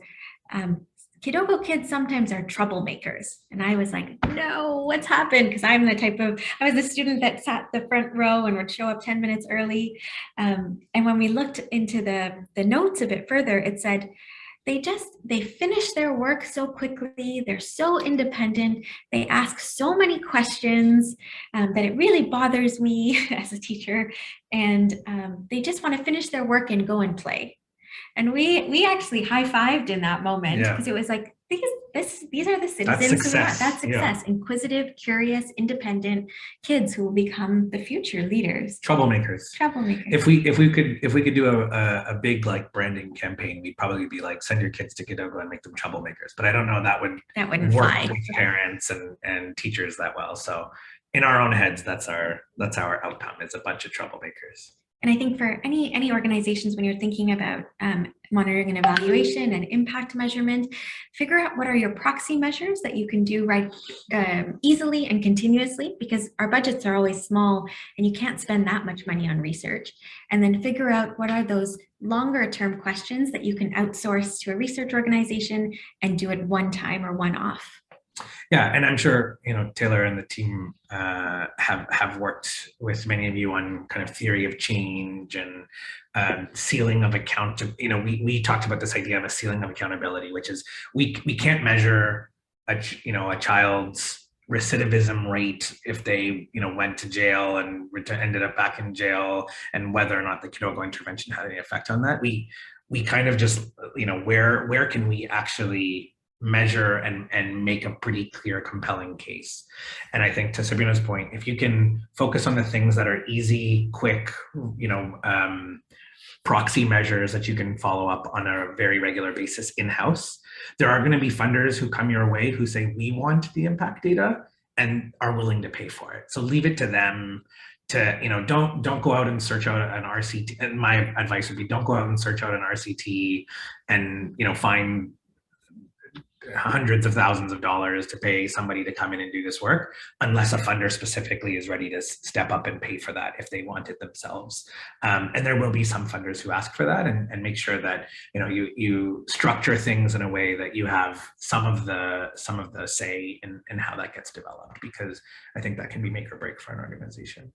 Kidogo kids sometimes are troublemakers. And I was like, no, what's happened? Because I was the student that sat the front row and would show up 10 minutes early. And when we looked into the notes a bit further, it said, they finish their work so quickly. They're so independent. They ask so many questions that it really bothers me as a teacher. And they just want to finish their work and go and play. And we actually high-fived in that moment because it was like, these are the citizens who are. That's success. Yeah. Inquisitive, curious, independent kids who will become the future leaders. Troublemakers. If we could do a big like branding campaign, we'd probably be like, send your kids to Kidogo and make them troublemakers. But I don't know that wouldn't work fly with parents and teachers that well. So in our own heads, that's our outcome. It's a bunch of troublemakers. And I think for any organizations, when you're thinking about monitoring and evaluation and impact measurement, figure out what are your proxy measures that you can do easily and continuously, because our budgets are always small and you can't spend that much money on research. And then figure out what are those longer term questions that you can outsource to a research organization and do it one time or one off. Yeah, and I'm sure Taylor and the team have worked with many of you on kind of theory of change and ceiling of account. We talked about this idea of a ceiling of accountability, which is we can't measure a child's recidivism rate if they went to jail and ended up back in jail, and whether or not the Kidogo intervention had any effect on that. We kind of just where can we actually measure and make a pretty clear, compelling case. And I think to Sabrina's point, if you can focus on the things that are easy, quick, proxy measures that you can follow up on a very regular basis in-house, there are going to be funders who come your way who say, we want the impact data and are willing to pay for it. So leave it to them to, don't go out and search out an RCT. And my advice would be, don't go out and search out an RCT and, find hundreds of thousands of dollars to pay somebody to come in and do this work, unless a funder specifically is ready to step up and pay for that if they want it themselves. And there will be some funders who ask for that, and make sure that you structure things in a way that you have some of the say in how that gets developed, because I think that can be make or break for an organization.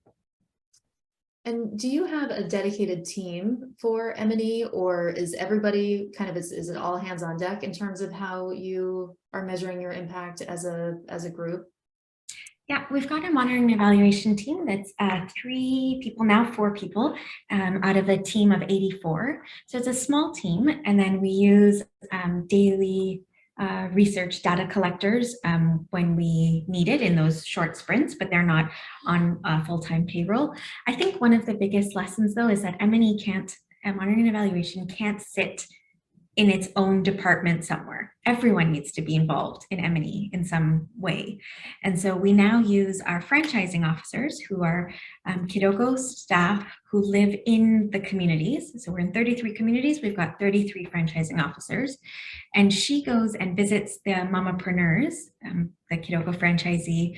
And do you have a dedicated team for M&E, or is everybody kind of, is it all hands on deck in terms of how you are measuring your impact as a group? Yeah, we've got a monitoring and evaluation team that's 3 people now, 4 people out of a team of 84. So it's a small team. And then we use daily research data collectors when we need it in those short sprints, but they're not on full-time payroll. I think one of the biggest lessons, though, is that M&E can't, monitoring and evaluation can't sit in its own department somewhere. Everyone needs to be involved in M&E in some way. And so we now use our franchising officers, who are Kidogo staff who live in the communities. So we're in 33 communities. We've got 33 franchising officers. And she goes and visits the mamapreneurs, the Kidogo franchisee,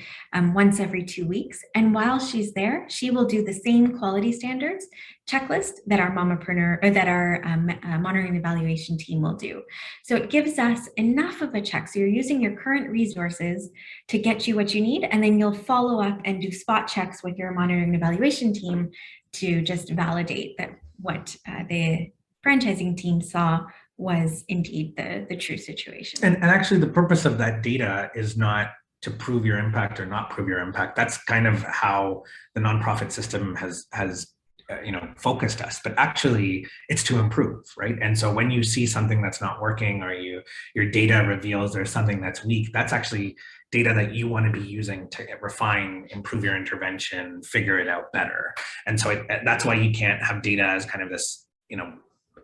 once every 2 weeks. And while she's there, she will do the same quality standards checklist that our mamapreneur, or that our monitoring and evaluation team will do. So it gives us enough of a check. So you're using your current resources to get you what you need, and then you'll follow up and do spot checks with your monitoring and evaluation team to just validate that what the franchising team saw was indeed the true situation. And actually the purpose of that data is not to prove your impact or not prove your impact. That's kind of how the nonprofit system has focused us, but actually it's to improve, right? And so when you see something that's not working, or your data reveals there's something that's weak, that's actually data that you want to be using to refine, improve your intervention, figure it out better. And so that's why you can't have data as kind of this,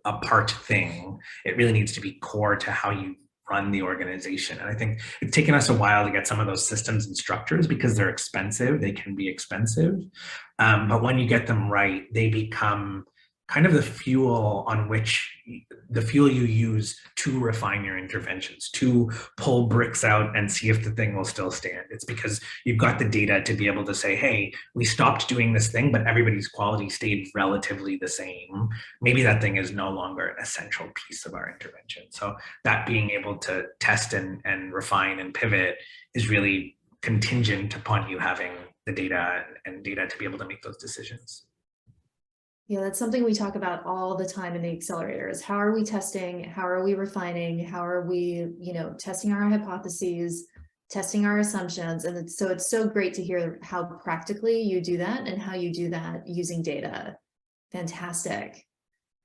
apart thing. It really needs to be core to how you run the organization. And I think it's taken us a while to get some of those systems and structures because they're expensive. They can be expensive. But when you get them right, they become kind of the fuel you use to refine your interventions, to pull bricks out and see if the thing will still stand. It's because you've got the data to be able to say, hey, we stopped doing this thing, but everybody's quality stayed relatively the same. Maybe that thing is no longer an essential piece of our intervention. So that being able to test and refine and pivot is really contingent upon you having the data and data to be able to make those decisions. Yeah, that's something we talk about all the time in the accelerators. How are we testing? How are we refining? How are we, testing our hypotheses, testing our assumptions? And it's so great to hear how practically you do that and how you do that using data. Fantastic.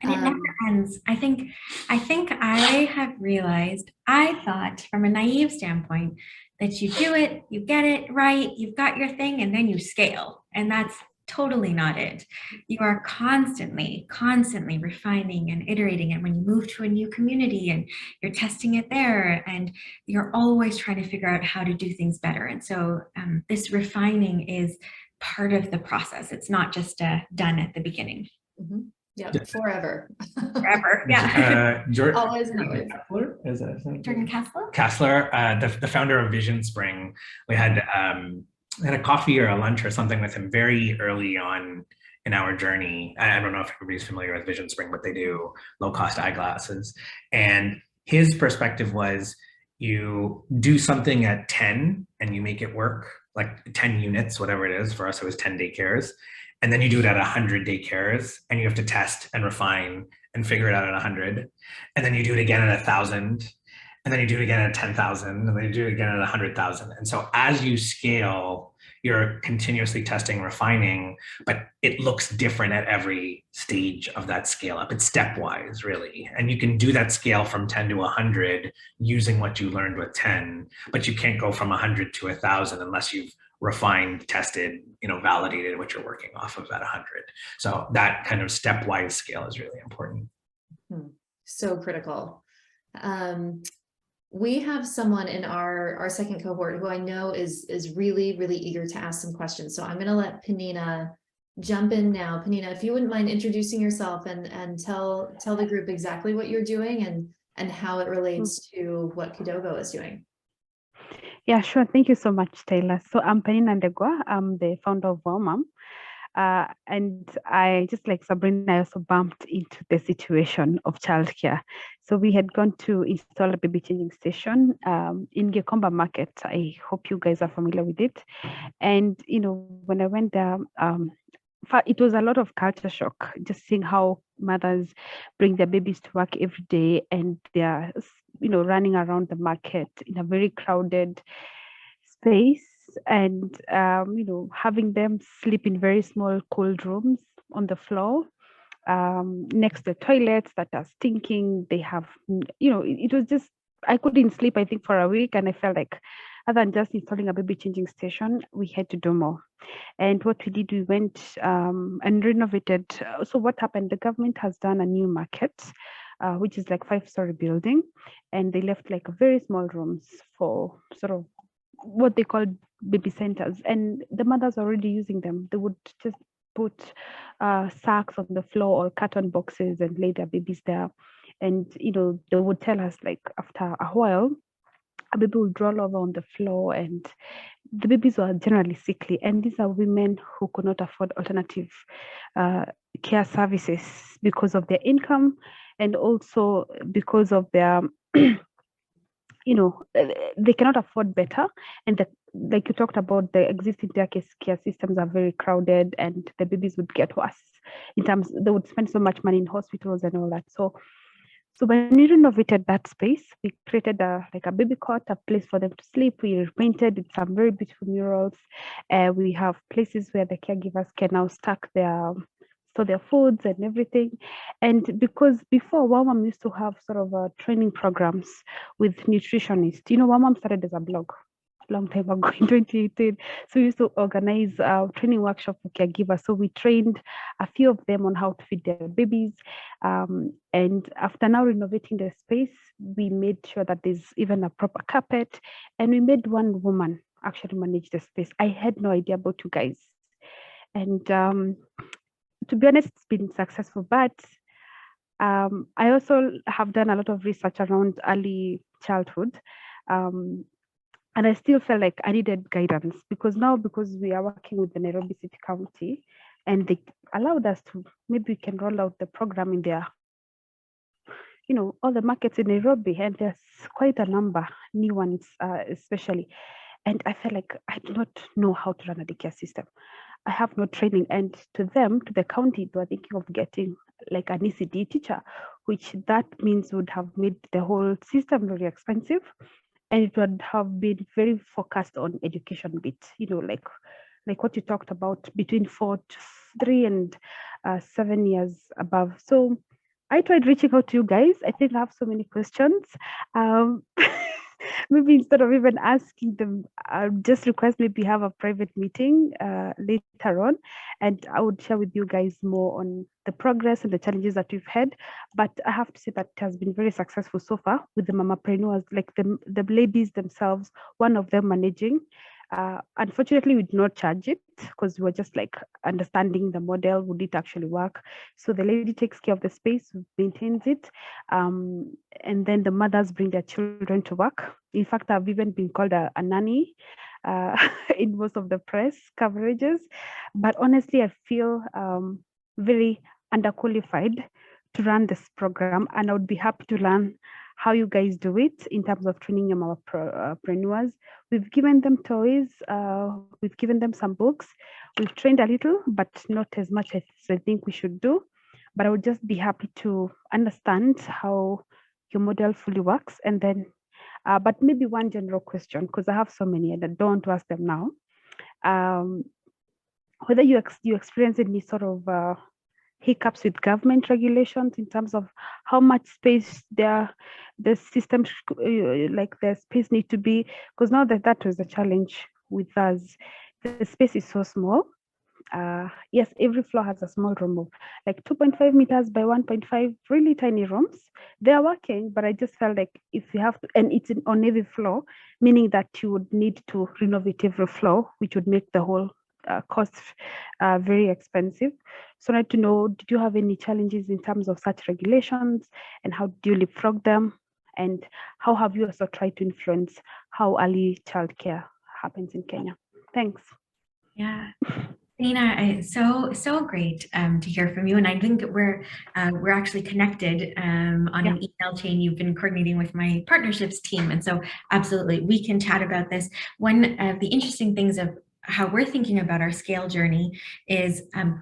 And it never ends. I think I have realized, I thought from a naive standpoint that you do it, you get it right, you've got your thing, and then you scale. And that's totally not it. You are constantly refining and iterating. And when you move to a new community and you're testing it there, and you're always trying to figure out how to do things better. And so this refining is part of the process. It's not just done at the beginning. Mm-hmm. Yeah, forever. Forever, yeah. Always and always. Kessler, is that Jordan Kessler? Kessler, the founder of Vision Spring. We had a coffee or a lunch or something with him very early on in our journey. I don't know if everybody's familiar with Vision Spring, but they do low-cost eyeglasses. And his perspective was, you do something at 10 and you make it work, like 10 units, whatever it is. For us, it was 10 daycares. And then you do it at 100 daycares, and you have to test and refine and figure it out at 100. And then you do it again at 1,000. And then you do it again at 10,000, and then you do it again at 100,000. And so as you scale, you're continuously testing, refining, but it looks different at every stage of that scale up. It's stepwise, really. And you can do that scale from 10 to 100 using what you learned with 10, but you can't go from 100 to 1,000 unless you've refined, tested, validated what you're working off of at 100. So that kind of stepwise scale is really important. So critical. We have someone in our second cohort who I know is really, really eager to ask some questions. So I'm going to let Penina jump in now. Penina, if you wouldn't mind introducing yourself and tell the group exactly what you're doing and how it relates to what Kidogo is doing. Yeah, sure. Thank you so much, Taylor. So I'm Penina Ndegwa. I'm the founder of WellMom. And I, just like Sabrina, I also bumped into the situation of childcare. So we had gone to install a baby changing station in Gikomba Market. I hope you guys are familiar with it. And, when I went there, it was a lot of culture shock, just seeing how mothers bring their babies to work every day, and they're, running around the market in a very crowded space. and having them sleep in very small cold rooms on the floor, next to toilets that are stinking. They have, it was just, I couldn't sleep, I think, for a week. And I felt like other than just installing a baby changing station, we had to do more. And what we did, we went and renovated. So what happened, the government has done a new market, which is like 5-story building. And they left like very small rooms for sort of what they call baby centers. And the mothers are already using them. They would just put sacks on the floor or carton boxes and lay their babies there. And, they would tell us like after a while, a baby would roll over on the floor, and the babies were generally sickly. And these are women who could not afford alternative care services because of their income, and also because of their, they cannot afford better. And like you talked about, the existing care systems are very crowded, and the babies would get worse in terms, they would spend so much money in hospitals and all that. So when we renovated that space, we created a baby cot, a place for them to sleep. We repainted with some very beautiful murals. We have places where the caregivers can now stack their foods and everything. And because before, WOWAM used to have sort of training programs with nutritionists. WOWAM started as a blog long time ago in 2018. So we used to organize training workshop for caregivers. So we trained a few of them on how to feed their babies. And after now renovating the space, we made sure that there's even a proper carpet. And we made one woman actually manage the space. I had no idea about you guys. And to be honest, it's been successful. But I also have done a lot of research around early childhood. And I still felt like I needed guidance, because we are working with the Nairobi City County, and they allowed us to, maybe we can roll out the program in their, all the markets in Nairobi, and there's quite a number, new ones especially. And I felt like I do not know how to run a daycare system. I have no training. And to the county, they were thinking of getting like an ECD teacher, which that means would have made the whole system very expensive. And it would have been very focused on education bit, like what you talked about, between 3 and 7 years above. So I tried reaching out to you guys. I think I have so many questions. Maybe instead of even asking them, I'll just request maybe have a private meeting later on, and I would share with you guys more on the progress and the challenges that we've had. But I have to say that it has been very successful so far with the mamapreneurs, like the ladies themselves, one of them managing. Unfortunately, we did not charge it because we were just like understanding the model, would it actually work? So the lady takes care of the space, maintains it, and then the mothers bring their children to work. In fact, I've even been called a nanny in most of the press coverages. But honestly, I feel very underqualified to run this program, and I would be happy to learn how you guys do it in terms of training your mamapreneurs. We've given them toys, we've given them some books, we've trained a little, but not as much as I think we should do. But I would just be happy to understand how your model fully works. And then, but maybe one general question, because I have so many and I don't want to ask them now. Whether you experience any sort of hiccups with government regulations in terms of how much space the system, like the space need to be, because now that was the challenge with us. The space is so small. Yes, every floor has a small room of like 2.5 meters by 1.5, really tiny rooms. They are working, but I just felt like if you have to, and it's on every floor, meaning that you would need to renovate every floor, which would make the whole cost very expensive. So I'd like to know, did you have any challenges in terms of such regulations, and how do you leapfrog them? And how have you also tried to influence how early childcare happens in Kenya? Thanks. Yeah. Nina, so great to hear from you, and I think we're actually connected on an email chain. You've been coordinating with my partnerships team, and so absolutely we can chat about this. One of the interesting things of how we're thinking about our scale journey is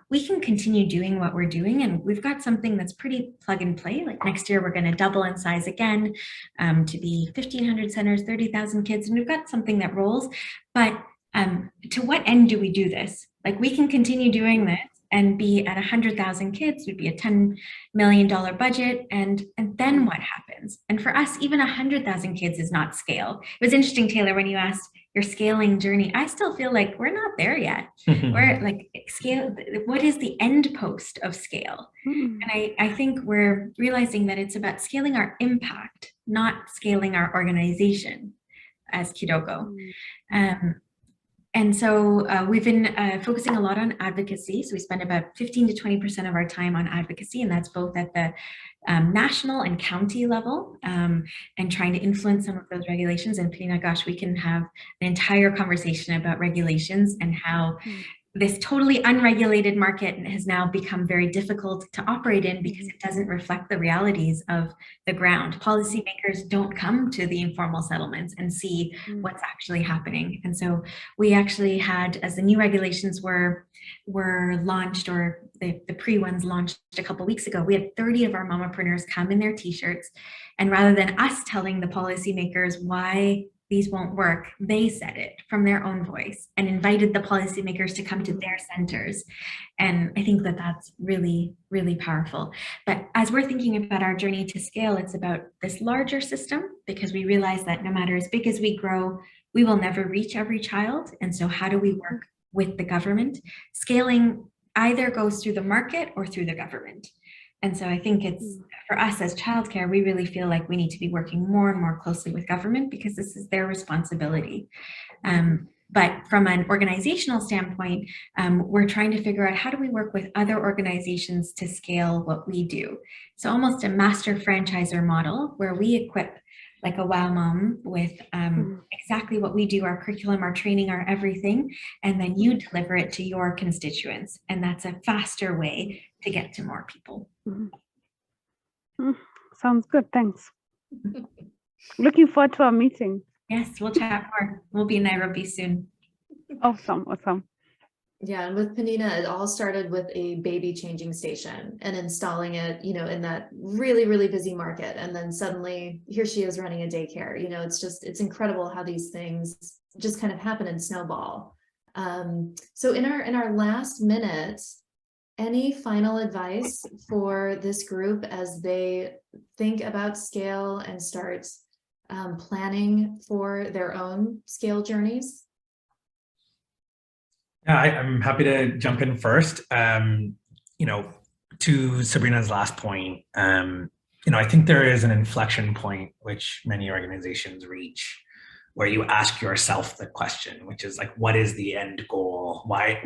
we can continue doing what we're doing, and we've got something that's pretty plug and play. Like next year, we're going to double in size again to be 1,500 centers, 30,000 kids, and we've got something that rolls, but to what end do we do this? Like, we can continue doing this and be at 100,000 kids, would be a $10 million budget. And then what happens? And for us, even 100,000 kids is not scale. It was interesting, Taylor, when you asked your scaling journey, I still feel like we're not there yet. We're like, scale, what is the end post of scale? And I think we're realizing that it's about scaling our impact, not scaling our organization as Kidogo. And so we've been focusing a lot on advocacy. So we spend about 15 to 20% of our time on advocacy, and that's both at the national and county level, and trying to influence some of those regulations. And Penina, gosh, we can have an entire conversation about regulations and how this totally unregulated market has now become very difficult to operate in because it doesn't reflect the realities of the ground. Policymakers don't come to the informal settlements and see what's actually happening. And so we actually had, as the new regulations were launched, or the pre-ones launched a couple of weeks ago, we had 30 of our mamapreneurs come in their t-shirts. And rather than us telling the policymakers why these won't work, they said it from their own voice and invited the policymakers to come to their centers. And I think that that's really, really powerful. But as we're thinking about our journey to scale, it's about this larger system, because we realize that no matter as big as we grow, we will never reach every child. And so how do we work with the government? Scaling either goes through the market or through the government. And so I think it's, for us as childcare, we really feel like we need to be working more and more closely with government, because this is their responsibility. But from an organizational standpoint, we're trying to figure out how do we work with other organizations to scale what we do. So almost a master franchisor model, where we equip like a Wow Mom with exactly what we do, our curriculum, our training, our everything, and then you deliver it to your constituents. And that's a faster way to get to more people. Sounds good, thanks. Looking forward to our meeting. Yes, we'll chat more. We'll be in Nairobi soon. Awesome. Yeah, and with Penina, it all started with a baby changing station and installing it, in that really, really busy market. And then suddenly here she is running a daycare. It's incredible how these things just kind of happen and snowball. So in our last minute, any final advice for this group as they think about scale and start planning for their own scale journeys? Yeah, I'm happy to jump in first. To Sabrina's last point, I think there is an inflection point which many organizations reach, where you ask yourself the question, which is like, what is the end goal? Why?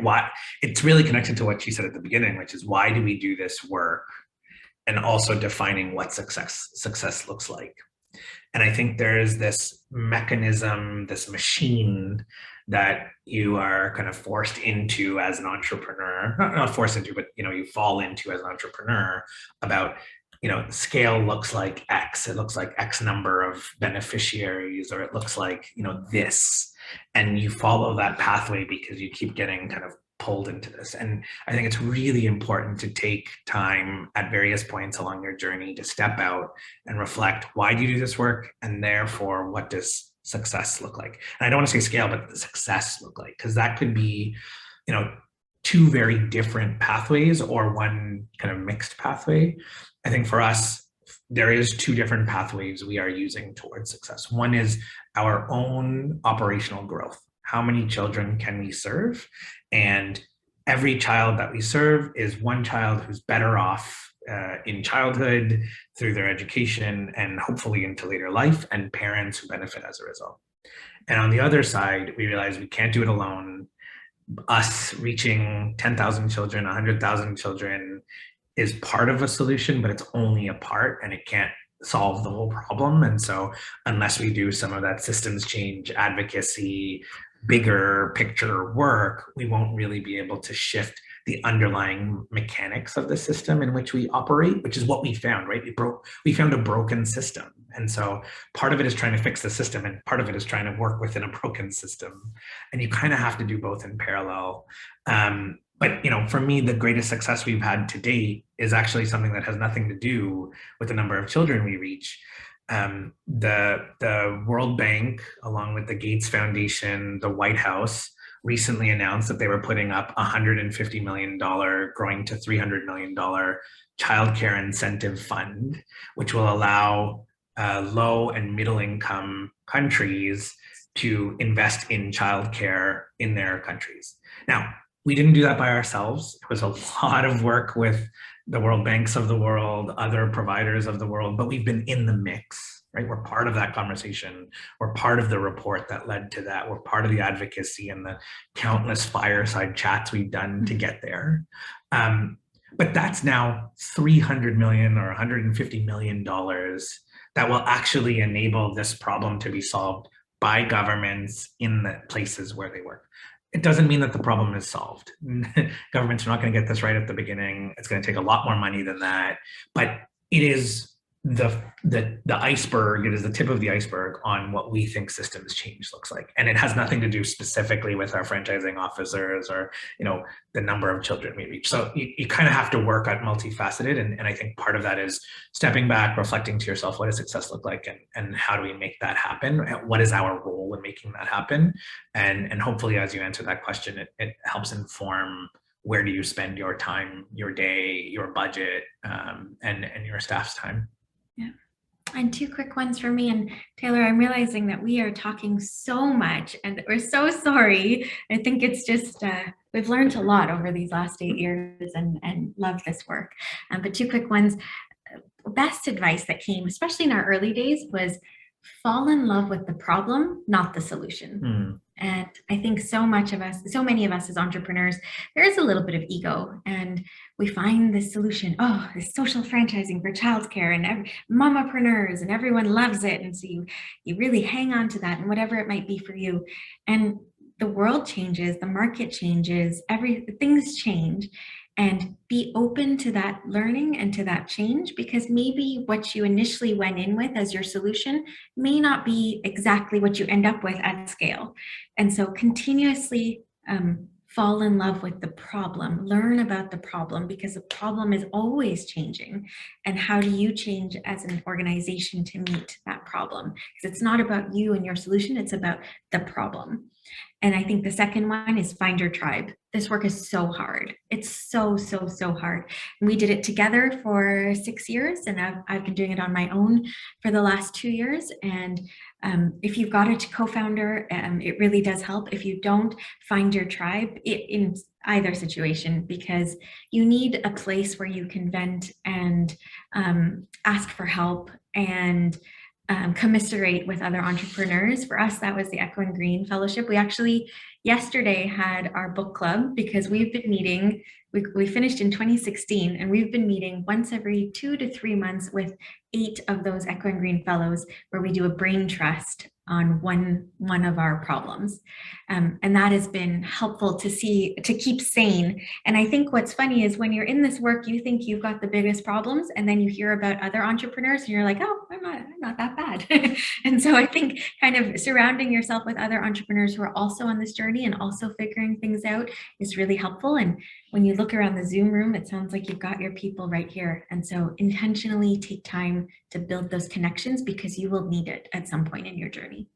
It's really connected to what she said at the beginning, which is, why do we do this work? And also defining what success looks like. And I think there is this mechanism, this machine that you are kind of forced into as an entrepreneur, not forced into, but you fall into as an entrepreneur, about scale looks like X, it looks like X number of beneficiaries, or it looks like this, and you follow that pathway because you keep getting kind of pulled into this. And I think it's really important to take time at various points along your journey to step out and reflect, why do you do this work, and therefore what does success look like? And I don't want to say scale, but success look like, because that could be two very different pathways or one kind of mixed pathway. I think for us, there is two different pathways we are using towards success. One is our own operational growth. How many children can we serve? And every child that we serve is one child who's better off in childhood, through their education, and hopefully into later life, and parents who benefit as a result. And on the other side, we realize we can't do it alone. Us reaching 10,000 children, 100,000 children is part of a solution, but it's only a part, and it can't solve the whole problem. And so unless we do some of that systems change, advocacy, bigger picture work, we won't really be able to shift the underlying mechanics of the system in which we operate, which is what we found, right? We found a broken system. And so part of it is trying to fix the system, and part of it is trying to work within a broken system. And you kind of have to do both in parallel. But for me, the greatest success we've had to date is actually something that has nothing to do with the number of children we reach. The World Bank, along with the Gates Foundation, the White House, recently announced that they were putting up $150 million, growing to $300 million childcare incentive fund, which will allow low and middle income countries to invest in childcare in their countries. Now, we didn't do that by ourselves. It was a lot of work with the World Banks of the world, other providers of the world, but we've been in the mix, right? We're part of that conversation. We're part of the report that led to that. We're part of the advocacy and the countless fireside chats we've done to get there. But that's now $300 million or $150 million that will actually enable this problem to be solved by governments in the places where they work. It doesn't mean that the problem is solved. Governments are not going to get this right at the beginning. It's going to take a lot more money than that, but it is the iceberg. It is the tip of the iceberg on what we think systems change looks like, and it has nothing to do specifically with our franchising officers or the number of children we reach. So you kind of have to work at multifaceted, and I think part of that is stepping back, reflecting to yourself, what does success look like, and how do we make that happen? What is our role in making that happen? And hopefully, as you answer that question, it helps inform where do you spend your time, your day, your budget, and your staff's time. Yeah. And two quick ones for me. And Taylor, I'm realizing that we are talking so much and we're so sorry. I think it's just, we've learned a lot over these last 8 years and love this work. But two quick ones. Best advice that came, especially in our early days, was fall in love with the problem, not the solution. And I think so many of us as entrepreneurs, there is a little bit of ego, and we find the solution. Oh, this social franchising for childcare and mamapreneurs, and everyone loves it. And so you really hang on to that, and whatever it might be for you. And the world changes, the market changes, things change. And be open to that learning and to that change, because maybe what you initially went in with as your solution may not be exactly what you end up with at scale. And so continuously fall in love with the problem, learn about the problem, because the problem is always changing. And how do you change as an organization to meet that problem? Because it's not about you and your solution, it's about the problem. And I think the second one is find your tribe. This work is so hard. It's so hard. And we did it together for 6 years, and I've been doing it on my own for the last 2 years. And if you've got a co-founder, it really does help. If you don't, find your tribe in either situation, because you need a place where you can vent and ask for help and commiserate with other entrepreneurs. For us, that was the Echo and Green Fellowship. We actually yesterday had our book club, because we've been meeting, we finished in 2016, and we've been meeting once every 2 to 3 months with 8 of those Echo and Green Fellows, where we do a brain trust on one of our problems. And that has been helpful to keep sane. And I think what's funny is when you're in this work, you think you've got the biggest problems, and then you hear about other entrepreneurs and you're like, oh, I'm not that bad. And so I think kind of surrounding yourself with other entrepreneurs who are also on this journey and also figuring things out is really helpful. And when you look around the Zoom room, it sounds like you've got your people right here. And so intentionally take time to build those connections, because you will need it at some point in your journey.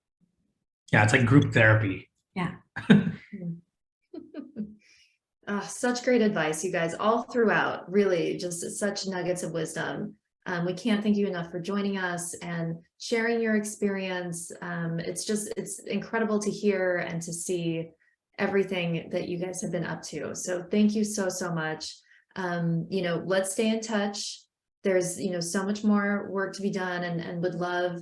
Yeah, it's like group therapy. Yeah. Such great advice, you guys, all throughout. Really, just such nuggets of wisdom. We can't thank you enough for joining us and sharing your experience. It's incredible to hear and to see everything that you guys have been up to. So thank you so much. Let's stay in touch. There's so much more work to be done, and would love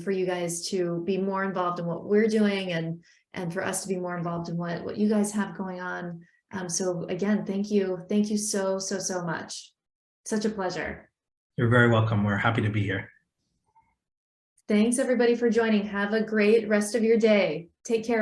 for you guys to be more involved in what we're doing, and for us to be more involved in what you guys have going on. So again, thank you so much. Such a pleasure. You're very welcome. We're happy to be here. Thanks everybody for joining. Have a great rest of your day. Take care.